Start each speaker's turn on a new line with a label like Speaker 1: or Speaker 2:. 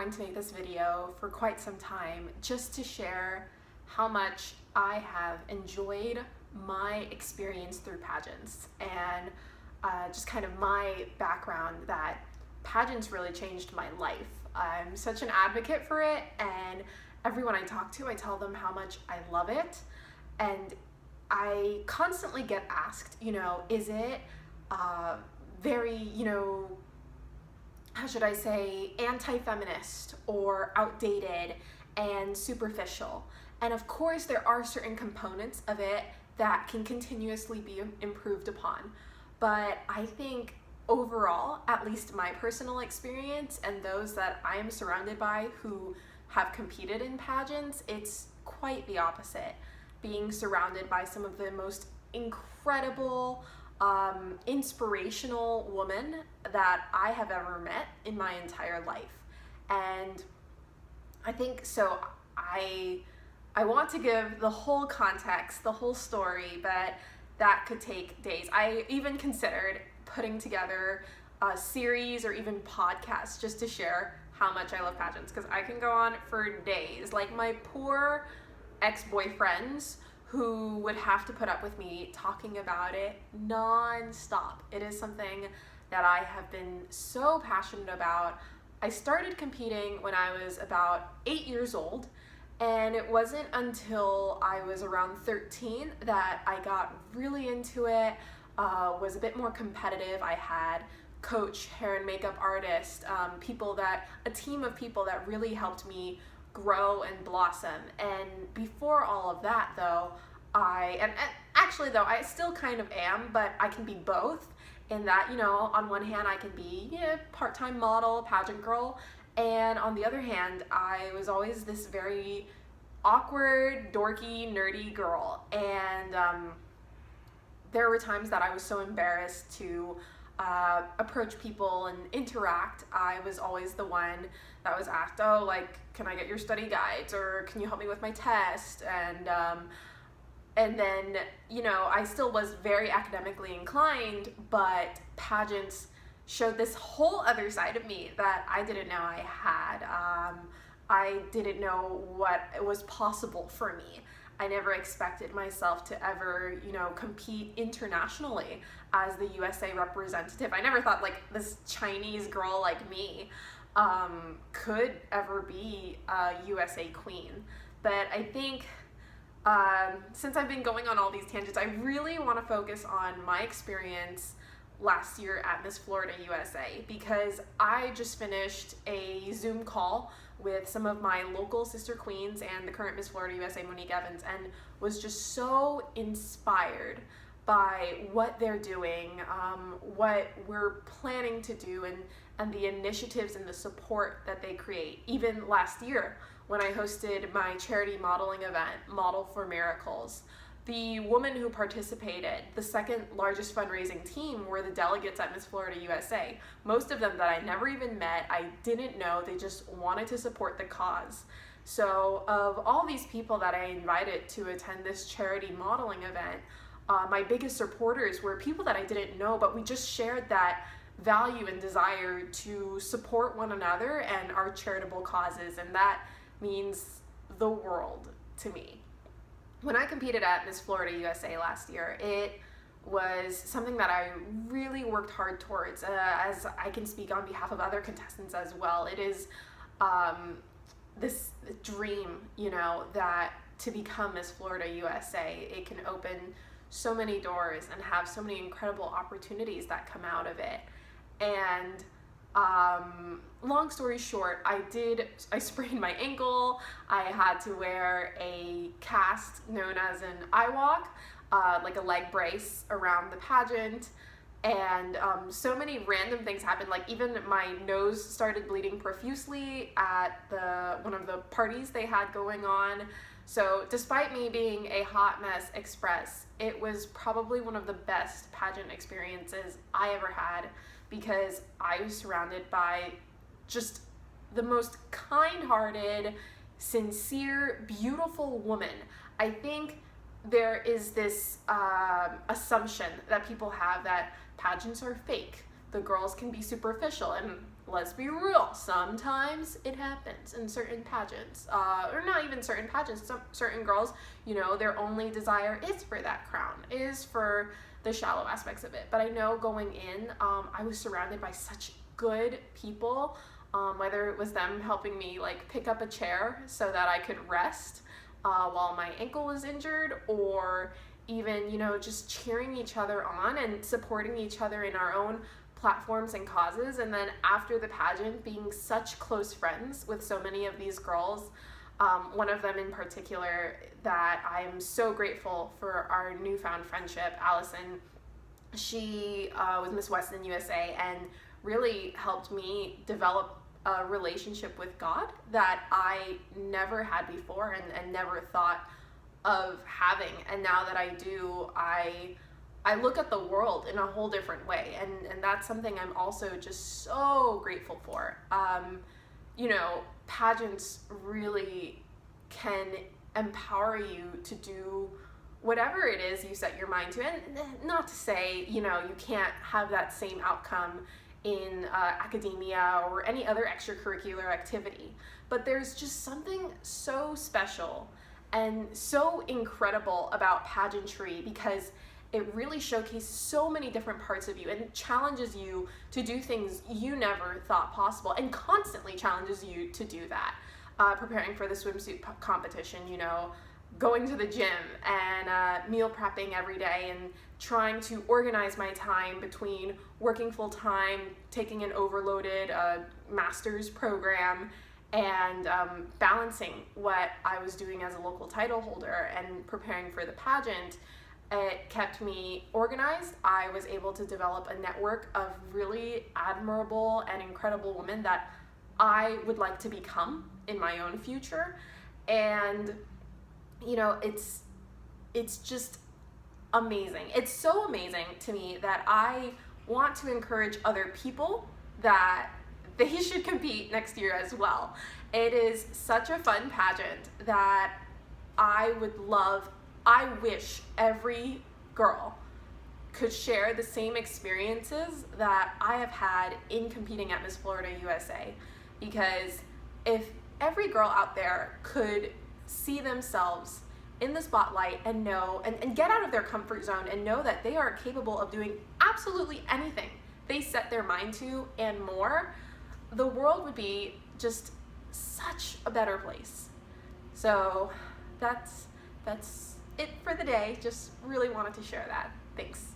Speaker 1: To make this video for quite some time just to share how much I have enjoyed my experience through pageants and just kind of my background that pageants really changed my life. I'm such an advocate for it, and everyone I talk to, I tell them how much I love it. And I constantly get asked, is it very, how should I say, anti-feminist or outdated and superficial? And of course, there are certain components of it that can continuously be improved upon. But I think overall, at least my personal experience and those that I am surrounded by who have competed in pageants, it's quite the opposite. Being surrounded by some of the most incredible, inspirational woman that I have ever met in my entire life. And I think so I want to give the whole context, the whole story, but that could take days. I even considered putting together a series or even podcasts just to share how much I love pageants, because I can go on for days. Like my poor ex-boyfriends who would have to put up with me talking about it non-stop. It is something that I have been so passionate about. I started competing when I was about 8 years old, and it wasn't until I was around 13 that I got really into it, was a bit more competitive. I had coach, hair and makeup artist, a team of people that really helped me grow and blossom. And before all of that though, I still kind of am, but I can be both in that, on one hand I can be part-time model, pageant girl, and on the other hand I was always this very awkward, dorky, nerdy girl. And there were times that I was so embarrassed to approach people and interact. I was always the one that was asked, can I get your study guides, or can you help me with my test? And then, I still was very academically inclined, but pageants showed this whole other side of me that I didn't know I had. I didn't know what was possible for me. I never expected myself to ever, compete internationally as the USA representative. I never thought this Chinese girl like me could ever be a USA queen. But I think since I've been going on all these tangents, I really want to focus on my experience last year at Miss Florida USA, because I just finished a Zoom call with some of my local sister queens and the current Miss Florida USA, Monique Evans, and was just so inspired by what they're doing, what we're planning to do, and the initiatives and the support that they create. Even last year when I hosted my charity modeling event, Model for Miracles, the woman who participated, the second largest fundraising team, were the delegates at Miss Florida USA. Most of them that I never even met, I didn't know, they just wanted to support the cause. So of all these people that I invited to attend this charity modeling event, my biggest supporters were people that I didn't know, but we just shared that value and desire to support one another and our charitable causes, and that means the world to me. When I competed at Miss Florida USA last year, it was something that I really worked hard towards, as I can speak on behalf of other contestants as well. It is this dream, that to become Miss Florida USA, it can open so many doors and have so many incredible opportunities that come out of it. And long story short, I sprained my ankle. I had to wear a cast known as an IWalk, like a leg brace around the pageant. And so many random things happened. Like even my nose started bleeding profusely at one of the parties they had going on. So despite me being a hot mess express, it was probably one of the best pageant experiences I ever had, because I was surrounded by just the most kind-hearted, sincere, beautiful woman. I think there is this assumption that people have that pageants are fake. The girls can be superficial, and let's be real, sometimes it happens in certain pageants, or not even certain pageants, certain girls, you know, their only desire is for that crown, is for the shallow aspects of it. But I know going in, I was surrounded by such good people, whether it was them helping me like pick up a chair so that I could rest while my ankle was injured, or even, you know, just cheering each other on and supporting each other in our own platforms and causes. And then after the pageant, being such close friends with so many of these girls, one of them in particular that I am so grateful for our newfound friendship, Allison. She was Miss Western USA and really helped me develop a relationship with God that I never had before and never thought of having. And now that I do, I look at the world in a whole different way, and that's something I'm also just so grateful for. You know, pageants really can empower you to do whatever it is you set your mind to, and not to say, you know, you can't have that same outcome in academia or any other extracurricular activity, but there's just something so special and so incredible about pageantry, because it really showcases so many different parts of you and challenges you to do things you never thought possible, and constantly challenges you to do that. Preparing for the swimsuit competition, you know, going to the gym and meal prepping every day, and trying to organize my time between working full time, taking an overloaded master's program, and balancing what I was doing as a local title holder and preparing for the pageant. It kept me organized. I was able to develop a network of really admirable and incredible women that I would like to become in my own future. And, you know, it's just amazing. It's so amazing to me that I want to encourage other people that they should compete next year as well. It is such a fun pageant that I wish every girl could share the same experiences that I have had in competing at Miss Florida USA. Because if every girl out there could see themselves in the spotlight and know, and get out of their comfort zone and know that they are capable of doing absolutely anything they set their mind to and more, the world would be just such a better place. So that's it for the day. Just really wanted to share that. Thanks.